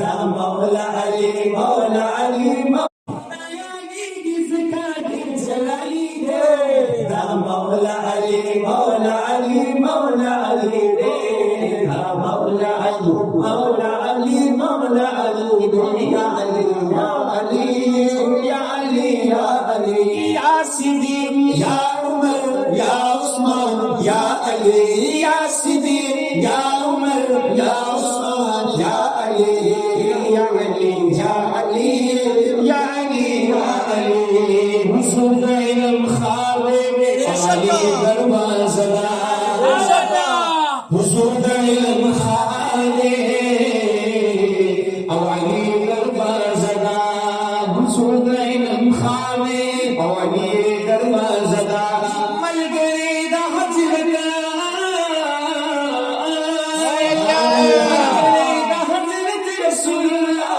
मौला अली मौला अली मौला अली मौला अली मौला अली रे मौला अली मौला अली मौला अली या अली या अली या अली या अली या सिद्दी या उमर या उस्मान या अली या सिद्दी या उमर या उस्मान या अली या अली या अली या अली या अली हुस्न इल्म खावे अली दरवाज़ा हुस्न इल्म खावे अली दरवाज़ा हुस्न इल्म खावे अली दरवाज़ा मलगरी दा हजरत रसूलुल्लाह